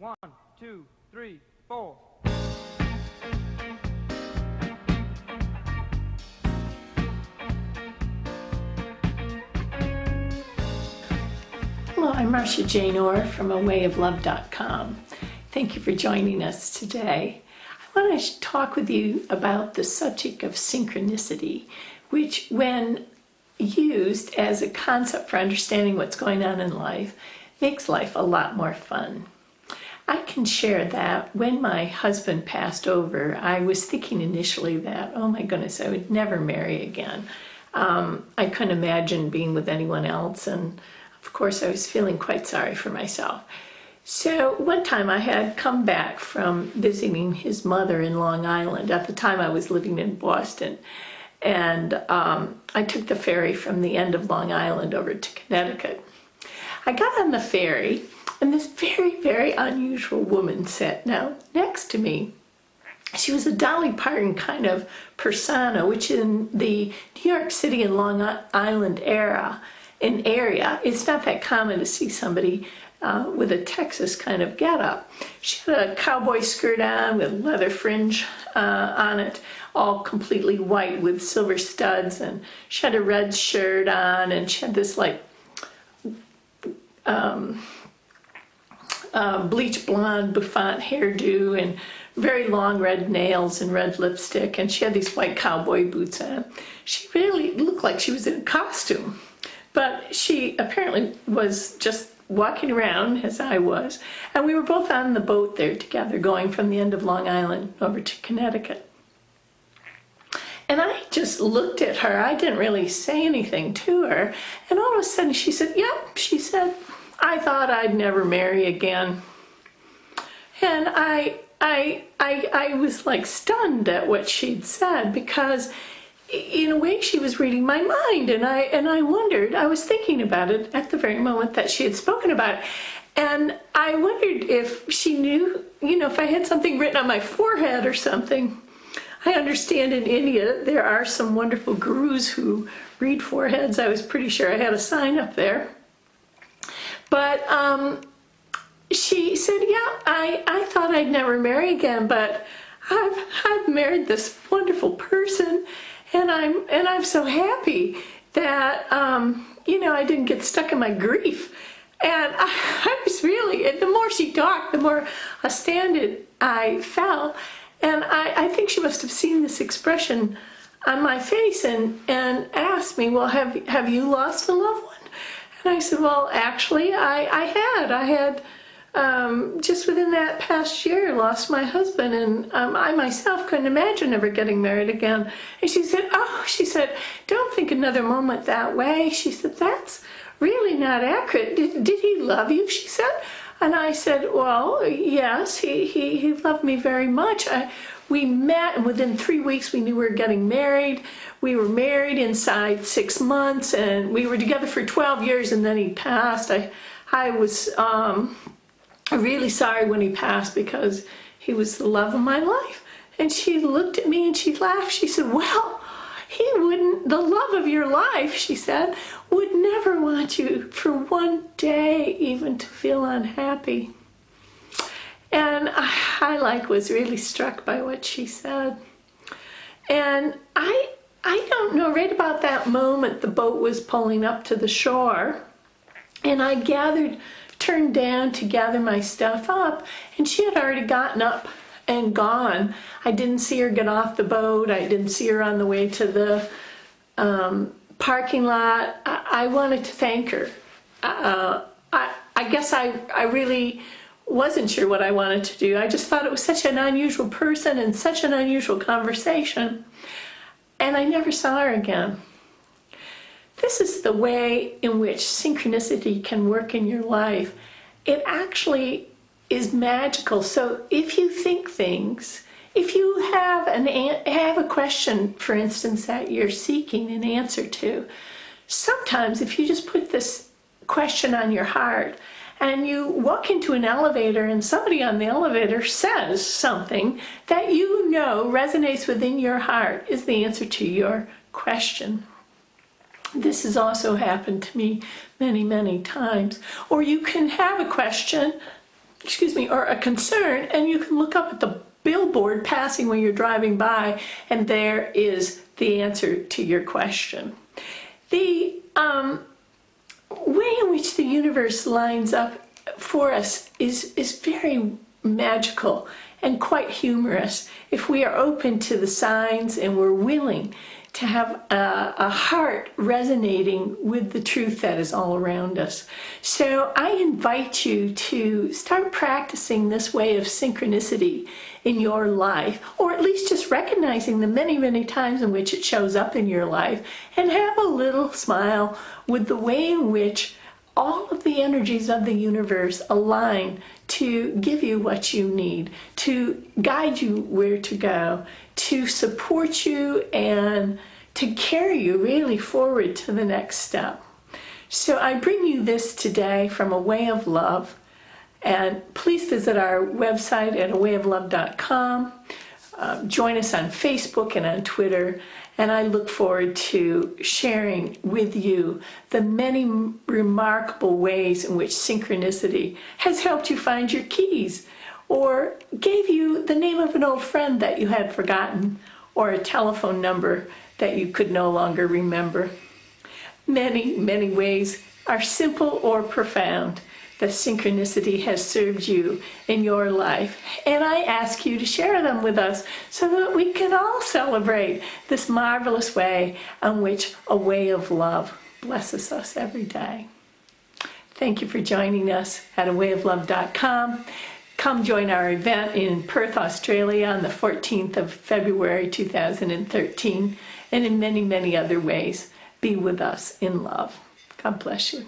1, 2, 3, 4. Hello, I'm Marsha from AWayOfLove.com. Thank you for joining us today. I want to talk with you about the subject of synchronicity, which, when used as a concept for understanding what's going on in life, makes life a lot more fun. I can share that when my husband passed over, I was thinking initially that, oh my goodness, I would never marry again. I couldn't imagine being with anyone else, and of course I was feeling quite sorry for myself. So one time I had come back from visiting his mother in Long Island. At the time I was living in Boston, and I took the ferry from the end of Long Island over to Connecticut. I got on the ferry, and this very, very unusual woman sat down next to me. She was a Dolly Parton kind of persona, which in the New York City and Long Island area, it's not that common to see somebody with a Texas kind of getup. She had a cowboy skirt on with leather fringe on it, all completely white with silver studs, and she had a red shirt on, and she had this like bleach blonde bouffant hairdo and very long red nails and red lipstick, and she had these white cowboy boots on. She really looked like she was in a costume, but she apparently was just walking around as I was, and we were both on the boat there together going from the end of Long Island over to Connecticut. And I just looked at her. I didn't really say anything to her, and all of a sudden she said, yep, she said, I thought I'd never marry again. And I was like stunned at what she'd said, because in a way she was reading my mind, and I wondered, I was thinking about it at the very moment that she had spoken about it, and I wondered if she knew, if I had something written on my forehead or something. I understand in India there are some wonderful gurus who read foreheads. I was pretty sure I had a sign up there. But she said, yeah, I thought I'd never marry again, but I've married this wonderful person, and I'm so happy that I didn't get stuck in my grief. And I was really, and the more she talked, the more astounded I felt. And I think she must have seen this expression on my face and asked me, well, have you lost a loved one? And I said, well, actually, I had just within that past year lost my husband, and I myself couldn't imagine ever getting married again. And she said, don't think another moment that way. She said, that's really not accurate. Did he love you, she said? And I said, well, yes, he loved me very much. We met, and within 3 weeks we knew we were getting married. We were married inside 6 months, and we were together for 12 years, and then he passed. I was really sorry when he passed, because he was the love of my life. And she looked at me and she laughed. She said, well, he wouldn't, the love of your life, she said, would never want you for one day even to feel unhappy. And I was really struck by what she said. And I don't know, right about that moment, the boat was pulling up to the shore, and I turned down to gather my stuff up, and she had already gotten up and gone. I didn't see her get off the boat. I didn't see her on the way to the parking lot. I wanted to thank her. I guess I really wasn't sure what I wanted to do. I just thought it was such an unusual person and such an unusual conversation, and I never saw her again. This is the way in which synchronicity can work in your life. It actually is magical. So if you think things, if you have a question, for instance, that you're seeking an answer to, sometimes if you just put this question on your heart and you walk into an elevator and somebody on the elevator says something that resonates within your heart is the answer to your question. This has also happened to me many, many times. Or you can have a question or a concern, and you can look up at the billboard passing when you're driving by, and there is the answer to your question. The way in which the universe lines up for us is very magical and quite humorous if we are open to the signs and we're willing to have a heart resonating with the truth that is all around us. So I invite you to start practicing this way of synchronicity in your life, or at least just recognizing the many, many times in which it shows up in your life, and have a little smile with the way in which all of the energies of the universe align to give you what you need, to guide you where to go, to support you, and to carry you really forward to the next step. So I bring you this today from A Way of Love, and please visit our website at AWayOfLove.com. Join us on Facebook and on Twitter, and I look forward to sharing with you the many remarkable ways in which synchronicity has helped you find your keys, or gave you the name of an old friend that you had forgotten, or a telephone number that you could no longer remember. Many, many ways are simple or profound that synchronicity has served you in your life, and I ask you to share them with us so that we can all celebrate this marvelous way in which A Way of Love blesses us every day. Thank you for joining us at AWayOfLove.com. Come join our event in Perth, Australia on the 14th of February 2013, and in many, many other ways, be with us in love. God bless you.